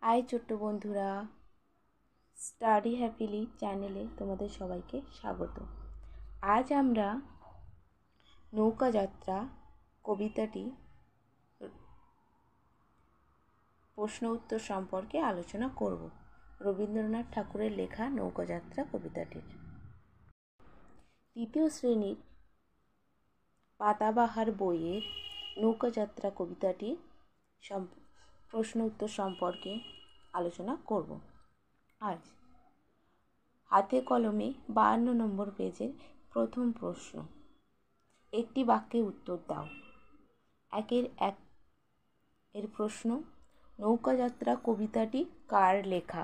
High ছোট্ট বন্ধুরা, study happily চ্যানেলে তোমাদের সবাইকে স্বাগত। আজ আমরা নৌকাযাত্রা কবিতাটি প্রশ্ন উত্তর সম্পর্কে আলোচনা করব। রবীন্দ্রনাথ ঠাকুরের লেখা নৌকাযাত্রা কবিতাটির তৃতীয় শ্রেণীর পাতাবাহার বইয়ের নৌকাযাত্রা কবিতাটি প্রশ্ন উত্তর সম্পর্কে আলোচনা করব। আজ হাতে কলমে 52 নম্বর পেজের প্রথম প্রশ্ন। একটি বাক্যে উত্তর দাও। এর প্রশ্ন, নৌকাযাত্রা কবিতাটি কার লেখা?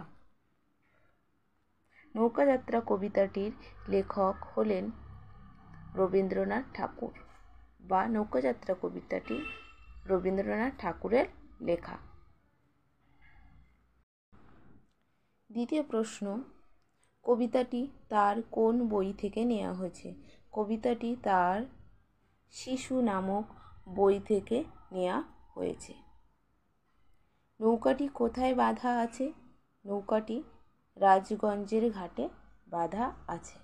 নৌকাযাত্রা কবিতাটির লেখক হলেন রবীন্দ্রনাথ ঠাকুর, বা নৌকাযাত্রা কবিতাটি রবীন্দ্রনাথ ঠাকুরের লেখা। দ্বিতীয় প্রশ্ন, কবিতাটি তার কোন বই থেকে নেওয়া হয়েছে? কবিতাটি তার শিশু নামক বই থেকে নেওয়া হয়েছে। নৌকাটি কোথায় বাঁধা আছে? নৌকাটি রাজগঞ্জের ঘাটে বাঁধা আছে।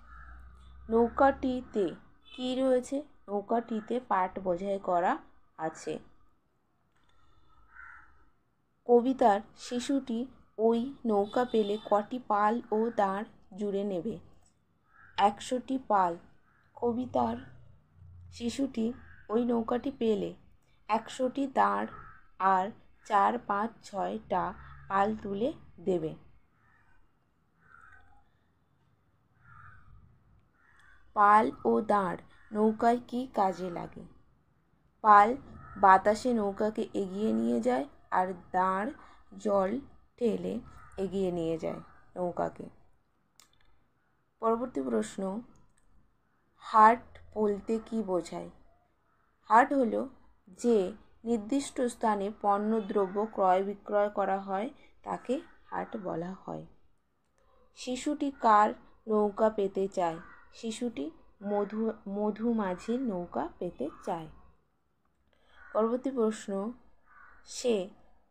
নৌকাটিতে কি রয়েছে? নৌকাটিতে পাট বোঝাই করা আছে। কবিতার শিশুটি ওই নৌকা পেলে কটি পাল ও দাঁড় জুড়ে নেবে? 100টি পাল। কবিতার শিশুটি ওই নৌকাটি পেলে 100টি দাঁড় আর 4, 5, 6টা পাল তুলে দেবে। পাল ও দাঁড় নৌকায় কি কাজে লাগে? পাল বাতাসে নৌকাকে এগিয়ে নিয়ে যায়, আর দাঁড় জল ঠেলে এগিয়ে নিয়ে যায় নৌকাকে। পরবর্তী প্রশ্ন, হাট বলতে কি বোঝায়? হাট হলো যে নির্দিষ্ট স্থানে পণ্যদ্রব্য ক্রয় বিক্রয় করা হয় তাকে হাট বলা হয়। শিশুটি কার নৌকা পেতে চায়? শিশুটি মধুমাঝির নৌকা পেতে চায়। পরবর্তী প্রশ্ন, সে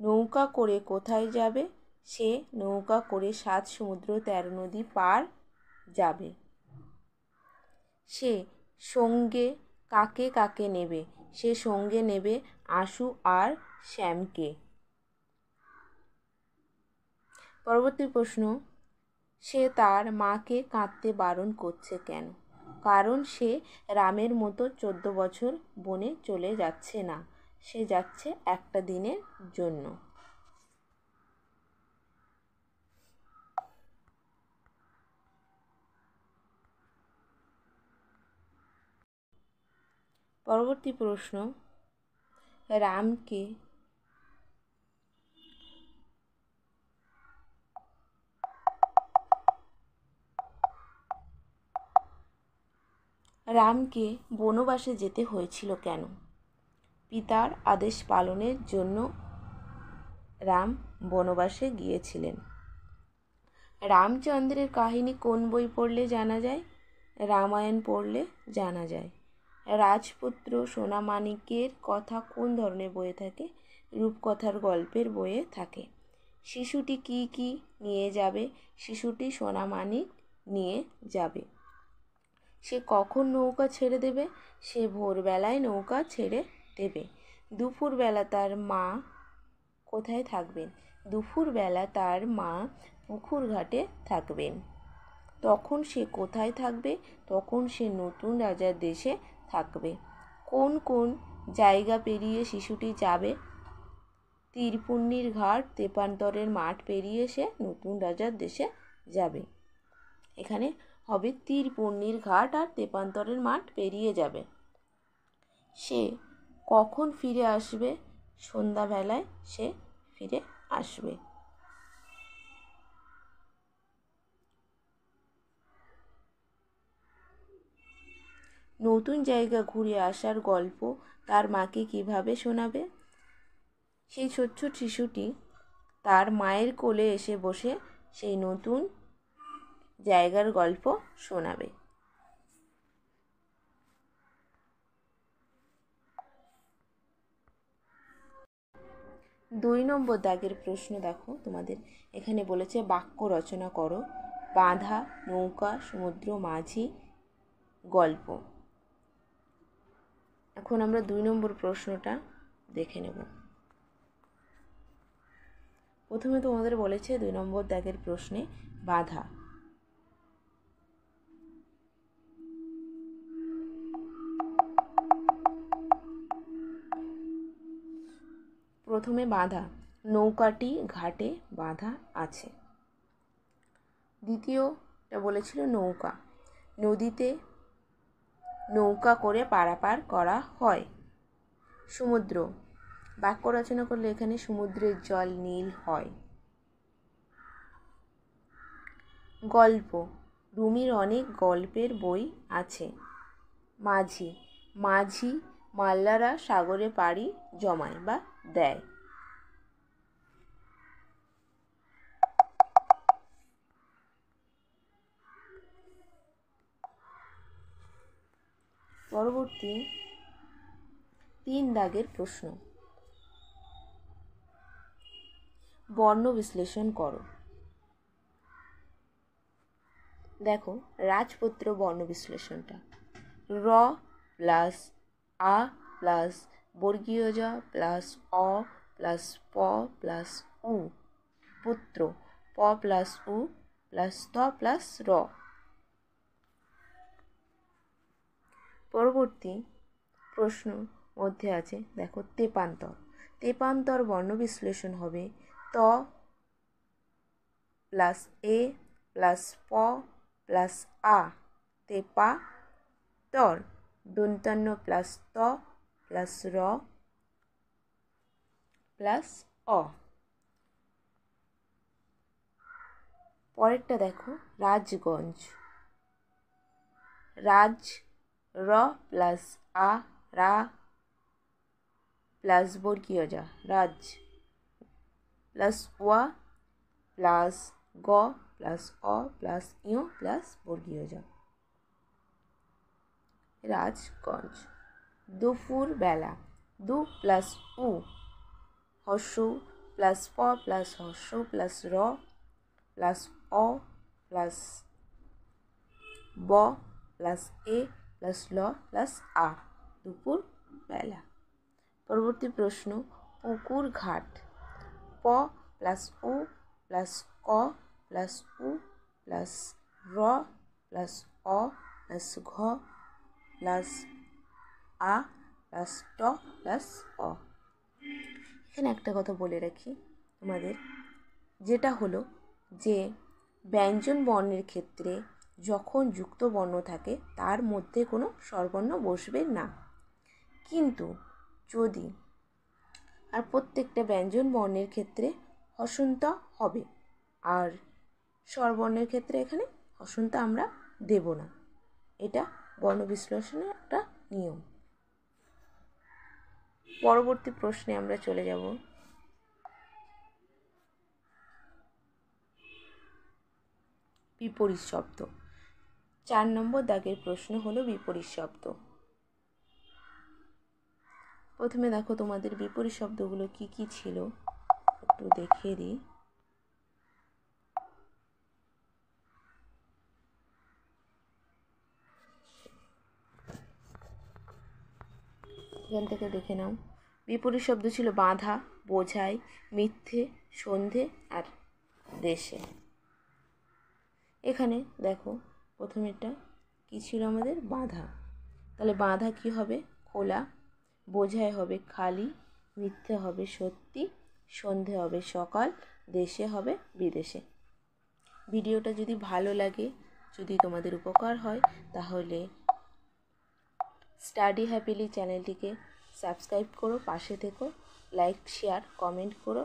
নৌকা করে কোথায় যাবে? সে নৌকা করে 7 সমুদ্র 13 নদী পার যাবে। সে সঙ্গে কাকে কাকে নেবে? সে সঙ্গে নেবে আশু আর শ্যামকে। পরবর্তী প্রশ্ন, সে তার মাকে কাঁদতে বারণ করছে কেন? কারণ সে রামের মতো 14 বছর বনে চলে যাচ্ছে না, সে যাচ্ছে একটা দিনের জন্য। পরবর্তী প্রশ্ন, রামকে বনবাসে যেতে হয়েছিল কেন? পিতার আদেশ পালনের জন্য রাম বনবাসে গিয়েছিলেন। রামচন্দ্রের কাহিনী কোন বই পড়লে জানা যায়? রামায়ণ পড়লে জানা যায়। রাজপুত্র সোনামানিকের কথা কোন ধরনের বইয়ে থাকে? রূপকথার গল্পের বইয়ে থাকে। শিশুটি কি কি নিয়ে যাবে? শিশুটি সোনামানিক নিয়ে যাবে। সে কখন নৌকা ছেড়ে দেবে? সে ভোরবেলায় নৌকা ছেড়ে দেবে। দুপুরবেলা তার মা কোথায় থাকবেন? দুপুরবেলা তার মা পুকুর ঘাটে থাকবেন। তখন সে কোথায় থাকবে? তখন সে নতুন রাজার দেশে থাকবে। কোন কোন জায়গা পেরিয়ে শিশুটি যাবে? তীরপুর্ণির ঘাট, তেপান্তরের মাঠ পেরিয়ে সে নতুন রাজার দেশে যাবে। এখানে হবে তীরপুর্ণির ঘাট আর তেপান্তরের মাঠ পেরিয়ে যাবে। সে কখন ফিরে আসবে? সন্ধ্যাবেলায় সে ফিরে আসবে। নতুন জায়গা ঘুরে আসার গল্প তার মাকে কিভাবে শোনাবে? সেই ছোট্ট শিশুটি তার মায়ের কোলে এসে বসে সেই নতুন জায়গার গল্প শোনাবে। 2 নম্বর দাগের প্রশ্ন দেখো তোমাদের এখানে বলেছে বাক্য রচনা করো। বাঁধা, নৌকা, সমুদ্র, মাঝি, গল্প। এখন আমরা 2 নম্বর প্রশ্নটা দেখে নেব। প্রথমে তোমাদের বলেছে 2 নম্বর দাগের প্রশ্নে বাঁধা। প্রথমে বাঁধা, নৌকাটি ঘাটে বাঁধা আছে। দ্বিতীয়টা বলেছিল নৌকা, নদীতে নৌকা করে পারাপার করা হয়। সমুদ্র, বাক্য রচনা করলে এখানে সমুদ্রের জল নীল হয়। গল্প, রুমির অনেক গল্পের বই আছে। মাঝি, মাঝি মাল্লারা সাগরে পাড়ি জমায় বা দেয়। পরবর্তী 3 দাগের প্রশ্ন, বর্ণ বিশ্লেষণ করো। দেখো রাজপুত্র বর্ণ বিশ্লেষণটা, র প্লাস আ প্লাস বর্গীয় জ প্লাস অ প্লাস প প্লাস উ, পুত্র প প্লাস উ প্লাস ত প্লাস র। পরবর্তী প্রশ্ন মধ্যে আছে দেখো তেপান্তর। তেপান্তর বর্ণ বিশ্লেষণ হবে ত প্লাস এ প্লাস প প্লাস আ, তেপা তর, দন্তান্ন প্লাস ত প্লাস র প্লাস অ। পরেরটা দেখো রাজগঞ্জ। রাজ র প্লাস আ রা প্লাস বর্গীয় যা, রাজ প্লাস ওয়া প্লাস গ প্লাস অ প্লাস ইয় প্লাস বর্গীয় যা, রাজগঞ্জ। দুপুর বেলা, দু প্লাস উ হর্ষৌ প্লাস প প্লাস হর্ষৌ প্লাস র প্লাস অ প্লাস ব প্লাস এ প্লাস ল প্লাস আ, দুপুর বেলা। পরবর্তী প্রশ্ন পুকুর ঘাট। প প্লাস উ প্লাস ক প্লাস উ প্লাস র প্লাস অ প্লাস ঘ প্লাস আ প্লাস ট প্লাস অ। এখানে একটা কথা বলে রাখি তোমাদের, যেটা হলো যে ব্যঞ্জন বর্ণের ক্ষেত্রে যখন যুক্ত বর্ণ থাকে তার মধ্যে কোনো স্বরবর্ণ বসবে না, কিন্তু যদি আর প্রত্যেকটা ব্যঞ্জন বর্ণের ক্ষেত্রে হসন্ত হবে, আর স্বরবর্ণের ক্ষেত্রে এখানে হসন্ত আমরা দেব না। এটা বর্ণ বিশ্লেষণের একটা নিয়ম। পরবর্তী প্রশ্নে আমরা চলে যাব। বিপরীত শব্দ। 4 নম্বর দাগের প্রশ্ন হলো বিপরীত শব্দ। প্রথমে দেখো তোমাদের বিপরীত শব্দগুলো কি কি ছিল একটু দেখিয়ে দিই। এখান থেকে দেখে নাও। বিপরীত শব্দ ছিল বাঁধা, বোঝাই, মিথ্যে, সন্ধে আর দেশে। এখানে দেখো প্রথমেরটা কী ছিল আমাদের, বাঁধা। তাহলে বাঁধা কি হবে, খোলা, বোঝাই হবে খালি, মিথ্যে হবে সত্যি, সন্ধে হবে সকাল, দেশে হবে বিদেশে। ভিডিওটা যদি ভালো লাগে, যদি তোমাদের উপকার হয়, তাহলে স্টাডি হ্যাপিলি চ্যানেলটিকে সাবস্ক্রাইব করো, পাশে থেকো, লাইক শেয়ার কমেন্ট করো,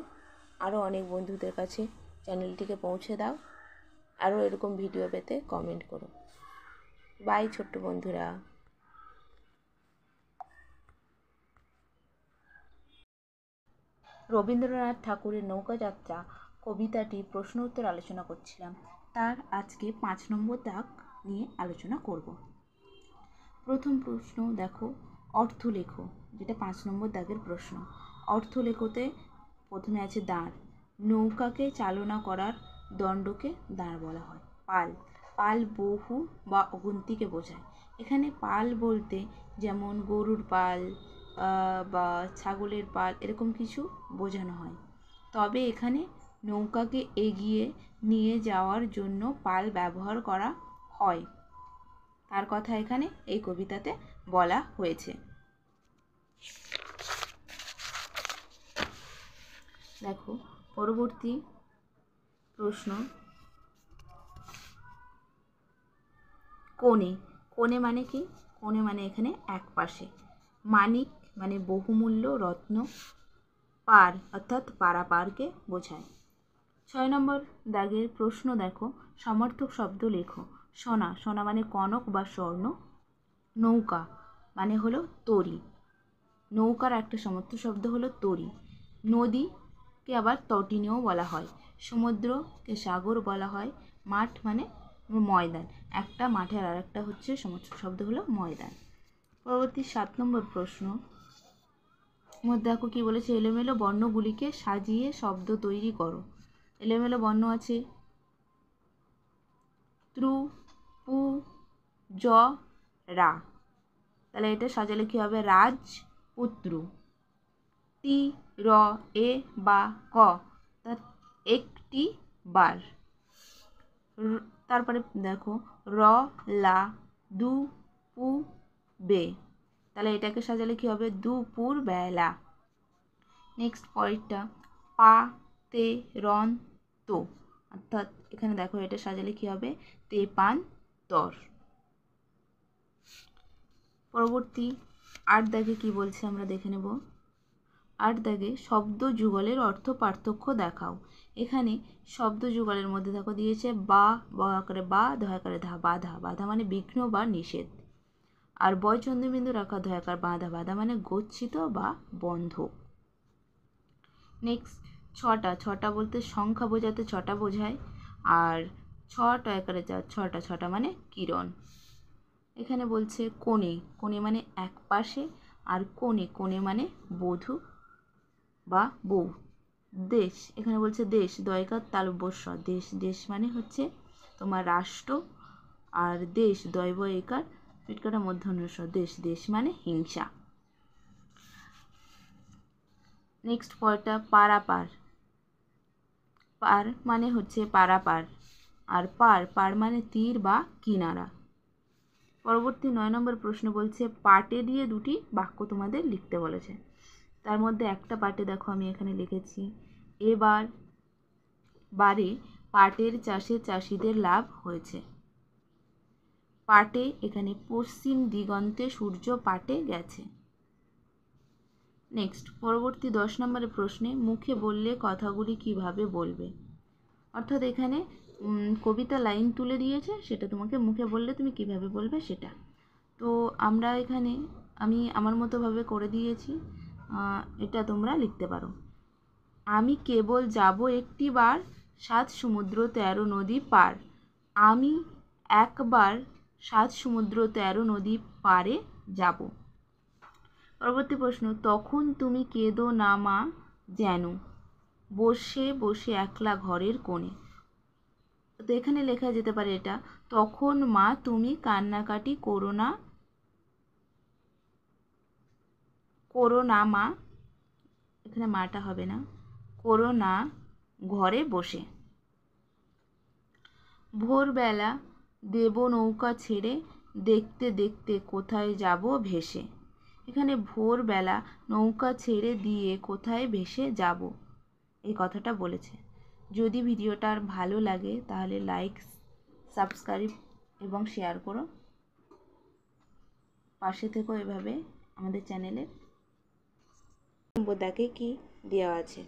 আরও অনেক বন্ধুদের কাছে চ্যানেলটিকে পৌঁছে দাও। আরও এরকম ভিডিও পেতে কমেন্ট করো। বাই ছোট্ট বন্ধুরা। রবীন্দ্রনাথ ঠাকুরের নৌকাযাত্রা কবিতাটি প্রশ্ন উত্তর আলোচনা করছিলাম, তার আজকে 5 নম্বর দাগ নিয়ে আলোচনা করব। প্রথম প্রশ্ন দেখো, অর্থ লেখো, যেটা 5 নম্বর দাগের প্রশ্ন। অর্থ লেখোতে প্রথমে আছে দাঁড়, নৌকাকে চালনা করার দণ্ডকে দাঁড় বলা হয়। পাল, পাল বহু বা অগুন্তিকে বোঝায়। এখানে পাল বলতে যেমন গরুর পাল বা ছাগলের পাল এরকম কিছু বোঝানো হয়। তবে এখানে নৌকাকে এগিয়ে নিয়ে যাওয়ার জন্য পাল ব্যবহার করা হয়, তার কথা এখানে এই কবিতাতে বলা হয়েছে। দেখো পরবর্তী প্রশ্ন, কোণে। কোণে মানে কি? কোণে মানে এখানে এক পাশে। মানিক মানে বহুমূল্য রত্ন। পার অর্থাৎ পারাপারকে বোঝায়। 6 নম্বর দাগের প্রশ্ন দেখো, সমার্থক শব্দ লেখো। সোনা, সোনা মানে কনক বা স্বর্ণ। নৌকা মানে হলো তরী, নৌকার একটা সমর্থক শব্দ হলো তরী। নদীকে আবার তটিনীও বলা হয়। সমুদ্রকে সাগর বলা হয়। মাঠ মানে ময়দান, একটা মাঠের আর একটা হচ্ছে সমর্থক শব্দ হলো ময়দান। পরবর্তী 7 নম্বর প্রশ্ন মধ্যে দেখো কি বলেছে, এলোমেলো বর্ণগুলিকে সাজিয়ে শব্দ তৈরি করো। এলোমেলো বর্ণ আছে ত্রু, পু, জ, রা, তাহলে এটা সাজালে কি হবে? রাজ পুত্রু। টি, র, এ, বা, ক, একটি বার। তারপরে দেখো র, লা, দু, পু, বে, তাহলে এটাকে সাজালে কি হবে? দুপুর বেলা। নেক্সট পরেরটা পা, তে, রন, তো, অর্থাৎ এখানে দেখো এটা সাজালে কি হবে? তেপান্তর। পরবর্তী 8 দাগে কি বলছে আমরা দেখে নেব। 8 দাগে শব্দ যুগলের অর্থ পার্থক্য দেখাও। এখানে শব্দ যুগলের মধ্যে দেখো দিয়েছে বা, ব আকারে বা, ধ আকারে ধা, বাধা। বাধা মানে বিঘ্ন বা নিষেধ। আর বয় চন্দ্রবিন্দু রাখা ধয়াকার বাঁধা, বাঁধা মানে গচ্ছিত বা বন্ধ। নেক্সট ছটা, ছটা বলতে সংখ্যা বোঝাতে ছটা বোঝায়। আর ছটা আকারে যা, ছটা, ছটা মানে কিরণ। এখানে বলছে কোণে, কোণে মানে এক পাশে। আর কোণে, কোণে মানে বধূ বা বউ। দেশ, এখানে বলছে দেশ, দয়কার তালব্যস্ব, দেশ, দেশ মানে হচ্ছে তোমার রাষ্ট্র। আর দেশ দৈব একার পিটকাটা মধ্যনস্ব, দেশ, দেশ মানে হিংসা। নেক্সট পরেরটা পারাপার। পার মানে হচ্ছে পারাপার। আর পার, পার মানে তীর বা কিনারা। পরবর্তী 9 নম্বর প্রশ্ন বলছে পাটে দিয়ে দুটি বাক্য তোমাদের লিখতে বলেছে। তার মধ্যে একটা পাটে দেখো আমি এখানে লিখেছি, এবার বারে পাটের চাষে চাষিদের লাভ হয়েছে। পাটে এখানে পশ্চিম দিগন্তে সূর্য পাটে গেছে। নেক্সট পরবর্তী 10 নম্বরের প্রশ্নে মুখে বললে কথাগুলি কিভাবে বলবে। অর্থাৎ এখানে কবিতা লাইন তুলে দিয়েছে, সেটা তোমাকে মুখে বললে তুমি কিভাবে বলবে সেটা। তো আমরা এখানে আমি আমার মতোভাবে করে দিয়েছি, এটা তোমরা লিখতে পারো। আমি কেবল যাব একটি বার, 7 সমুদ্র 13 নদী পার। আমি একবার 7 সমুদ্র 13 নদী পারে যাব। পরবর্তী প্রশ্ন, তখন তুমি কেঁদো না মা যেন, বসে বসে একলা ঘরের কোণে। তো এখানে লেখা যেতে পারে এটা, তখন মা তুমি কান্নাকাটি করো না মা, এখানে মাটা হবে না, করো না ঘরে বসে। ভোরবেলা দেব নৌকা ছেড়ে, দেখতে দেখতে কোথায় যাব ভেসে। এখানে ভোরবেলা নৌকা ছেড়ে দিয়ে কোথায় ভেসে যাব, এই কথাটা বলেছে। যদি ভিডিওটা ভালো লাগে তাহলে লাইক, সাবস্ক্রাইব এবং শেয়ার করো। পাশে থেকো এভাবে আমাদের চ্যানেলে। দাগে কি দেওয়া আছে,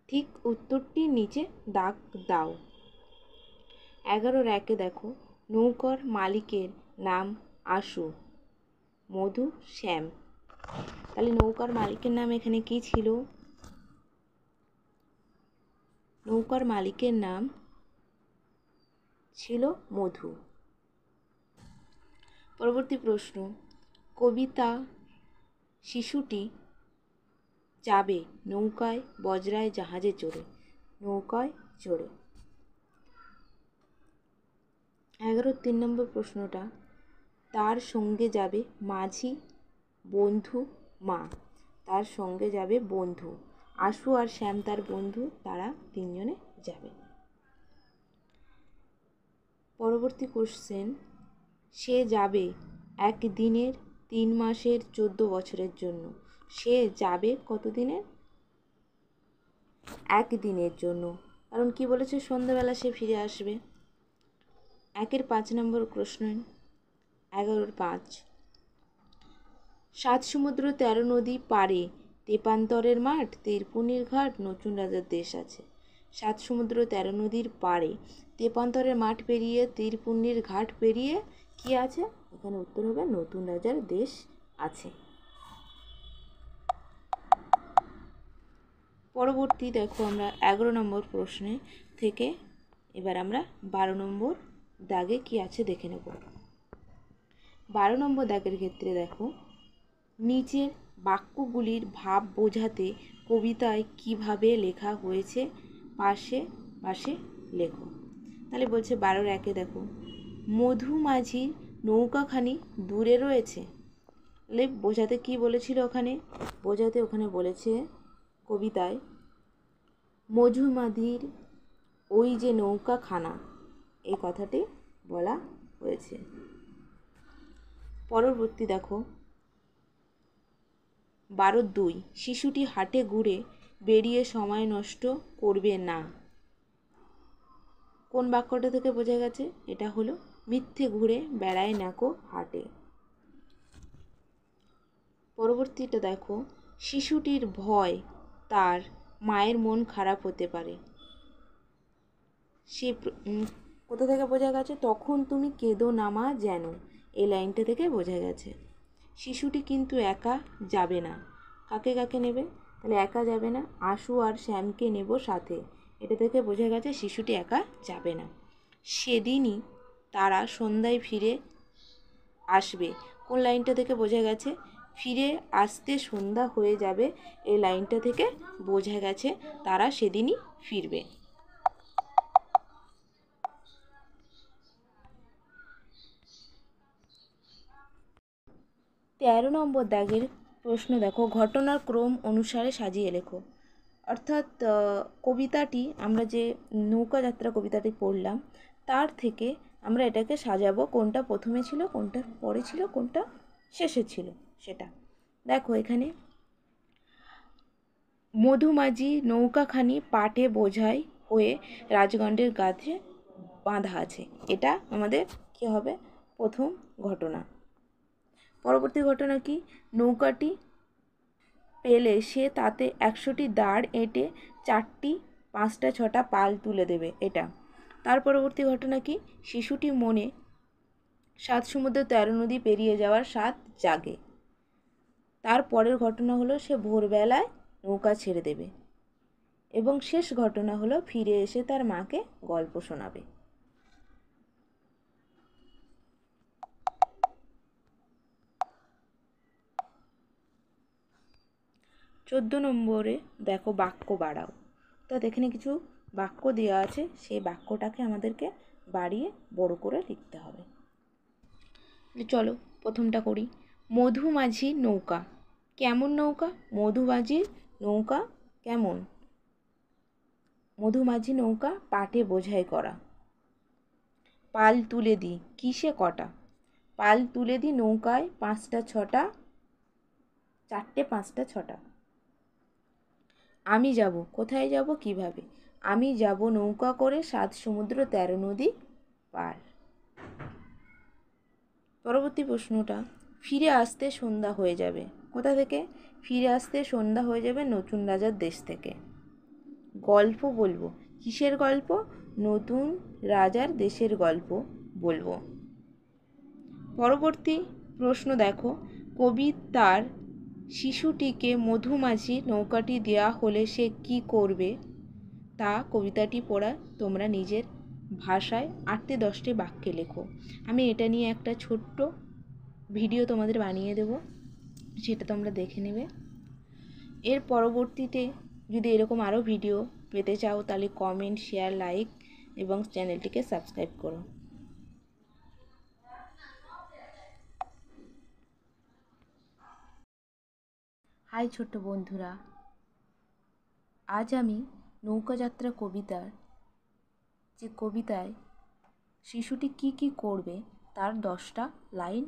ঠিক উত্তরটির নিচে দাগ দাও। 11 একে দেখো, নৌকার মালিকের নাম আশু, মধু, শ্যাম। তাহলে নৌকার মালিকের নাম এখানে কি ছিল? নৌকার মালিকের নাম ছিল মধু। পরবর্তী প্রশ্ন, কবিতা শিশুটি যাবে নৌকায় বজরায় জাহাজে চড়ে, নৌকায় চড়ে। 11 নম্বর প্রশ্নটা, তার সঙ্গে যাবে মাঝি, বন্ধু, মা। তার সঙ্গে যাবে বন্ধু, আশু আর শ্যাম তার বন্ধু, তারা তিনজনে যাবে। পরবর্তী কোশ্চেন, সে যাবে 1 দিনের, 3 মাসের, 14 বছরের জন্য। সে যাবে কত দিনের? 1 দিনের জন্য। কারণ কি বলেছে, সন্ধ্যাবেলা সে ফিরে আসবে। 5 নম্বর প্রশ্ন, 11-5, 7 সমুদ্র 13 নদী পারে, তেপান্তরের মাঠ, তীরপুনির ঘাট, নতুন রাজার দেশ আছে। 7 সমুদ্র 13 নদীর পারে, তেপান্তরের মাঠ পেরিয়ে, তীরপুনির ঘাট পেরিয়ে কি আছে? এখানে উত্তর হবে নতুন রাজার দেশ আছে। পরবর্তী দেখো আমরা 11 নম্বর প্রশ্নে থেকে এবার আমরা 12 নম্বর দাগে কি আছে দেখে নেব। 12 নম্বর দাগের ক্ষেত্রে দেখো, নিচের বাক্যগুলির ভাব বোঝাতে কবিতায় কিভাবে লেখা হয়েছে পাশে পাশে লেখো। তাহলে বলছে 12-1 দেখো, মধু মাঝির নৌকাখানি দূরে রয়েছে। তাহলে বোঝাতে কি বলেছিল ওখানে? বোঝাতে ওখানে বলেছে কবিতায় মধু মাঝির ওই যে নৌকাখানা, এই কথাটি বলা হয়েছে। পরবর্তী দেখো 12-2, শিশুটি হাটে ঘুরে বেরিয়ে সময় নষ্ট করবে না। কোন বাক্যটা থেকে বোঝা গেছে? এটা হলো মিথ্যে ঘুরে বেড়ায় নাকো হাটে। পরবর্তীটা দেখো, শিশুটির ভয় তার মায়ের মন খারাপ হতে পারে। সে কোথা থেকে বোঝা গেছে? তখন তুমি কেঁদো না মা যেন, এই লাইনটা থেকে বোঝা গেছে। শিশুটি কিন্তু একা যাবে না। কাকে কাকে নেবে? তাহলে একা যাবে না, আশু আর শ্যামকে নেব সাথে। এটা থেকে বোঝা গেছে শিশুটি একা যাবে না। সেদিনই তারা সন্ধ্যায় ফিরে আসবে। কোন লাইনটা থেকে বোঝা গেছে? ফিরে আসতে সন্ধ্যা হয়ে যাবে, এই লাইনটা থেকে বোঝা গেছে তারা সেদিনই ফিরবে। 13 নম্বর দাগের প্রশ্ন দেখো, ঘটনার ক্রম অনুসারে সাজিয়ে লেখো। অর্থাৎ কবিতাটি আমরা যে নৌকা যাত্রা কবিতাটি পড়লাম তার থেকে আমরা এটাকে সাজাবো, কোনটা প্রথমে ছিল, কোনটা পরে ছিল, কোনটা শেষে ছিল সেটা। দেখো এখানে মধুমাঝি নৌকাখানি পাটে বোঝাই হয়ে রাজগণ্ডের কাছে বাঁধা আছে। এটা আমাদের কি হবে? প্রথম ঘটনা। পরবর্তী ঘটনা কি? নৌকাটি পেলে সে তাতে 100টি দাঁড় এঁটে 4টি 5টা 6টা পাল তুলে দেবে, এটা। তার পরবর্তী ঘটনা কি? শিশুটি মনে 7 সমুদ্র 13 নদী পেরিয়ে যাওয়ার স্বাদ জাগে। তার পরের ঘটনা হলো সে ভোরবেলায় নৌকা ছেড়ে দেবে, এবং শেষ ঘটনা হলো ফিরে এসে তার মাকে গল্প শোনাবে। 14 নম্বরে দেখো বাক্য বাড়াও। অর্থাৎ এখানে কিছু বাক্য দেওয়া আছে, সেই বাক্যটাকে আমাদেরকে বাড়িয়ে বড় করে লিখতে হবে। চলো প্রথমটা করি। মধুমাঝির নৌকা কেমন নৌকা? মধুমাঝির নৌকা কেমন? মধুমাঝি নৌকা পাটে বোঝাই করা। পাল তুলে দিই কিসে কটা? পাল তুলে দিই নৌকায় 5টা 6টা, 4টে 5টা 6টা। আমি যাব, কোথায় যাব, কিভাবে? আমি যাব নৌকা করে 7 সমুদ্র 13 নদী পার। পরবর্তী প্রশ্নটা, ফিরে আসতে সন্ধ্যা হয়ে যাবে। কোথা থেকে? ফিরে আসতে সন্ধ্যা হয়ে যাবে নতুন রাজার দেশ থেকে। গল্প বলবো, কিসের গল্প? নতুন রাজার দেশের গল্প বলবো। পরবর্তী প্রশ্ন দেখো, কবি তার শিশুটিকে মধুমাঝি নৌকাটি দেওয়া হলে সে কি করবে তা কবিতাটি পড়া তোমরা নিজের ভাষায় 8টে 10টে বাক্যে লেখো। আমি এটা নিয়ে একটা ছোট্ট ভিডিও তোমাদের বানিয়ে দেব, সেটা তোমরা দেখে নেবে। এর পরবর্তীতে যদি এরকম আরও ভিডিও পেতে চাও তাহলে কমেন্ট, শেয়ার, লাইক এবং চ্যানেলটিকে সাবস্ক্রাইব করো। হাই ছোট্ট বন্ধুরা, আজ আমি নৌকাযাত্রা কবিতার যে কবিতায় শিশুটি কি কি করবে তার 10টা লাইন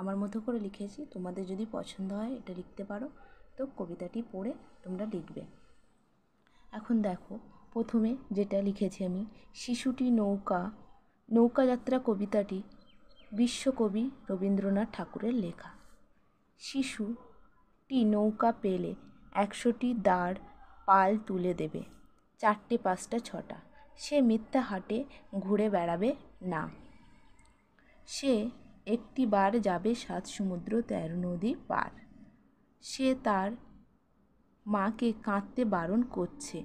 আমার মতো করে লিখেছি। তোমাদের যদি পছন্দ হয় এটা লিখতে পারো, তো কবিতাটি পড়ে তোমরা লিখবে। এখন দেখো, প্রথমে যেটা লিখেছি আমি, শিশুটি নৌকাযাত্রা কবিতাটি বিশ্বকবি রবীন্দ্রনাথ ঠাকুরের লেখা। শিশুটি নৌকা পেলে 100টি দাঁড় পাল তুলে দেবে, 4টে 5টা 6টা। সে মিথ্যা হাটে ঘুরে বেড়াবে না। সে একটি বার যাবে 7 সমুদ্র 13 নদী পার। সে তার মাকে কাঁদতে বারণ করছে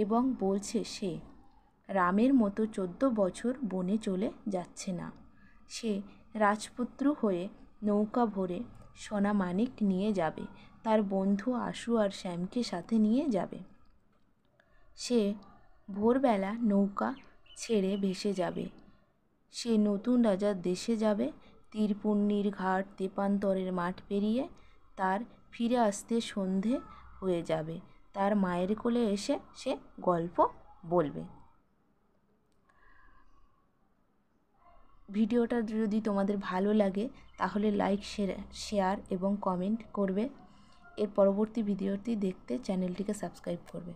এবং বলছে সে রামের মতো 14 বছর বনে চলে যাচ্ছে না। সে রাজপুত্র হয়ে নৌকা ভরে সোনা মানিক নিয়ে যাবে, তার বন্ধু আশু আর শ্যামকে সাথে নিয়ে যাবে। সে ভোরবেলা নৌকা ছেড়ে ভেসে যাবে, সে নতুন রাজার দেশে যাবে। তীরপুর্ণির ঘাট তেপান্তরের মাঠ পেরিয়ে তার ফিরে আসতে সন্ধে হয়ে যাবে। তার মায়ের কোলে এসে সে গল্প বলবে। ভিডিওটা যদি তোমাদের ভালো লাগে তাহলে লাইক, শেয়ার এবং কমেন্ট করবে। এর পরবর্তী ভিডিওটি দেখতে চ্যানেলটিকে সাবস্ক্রাইব করবে।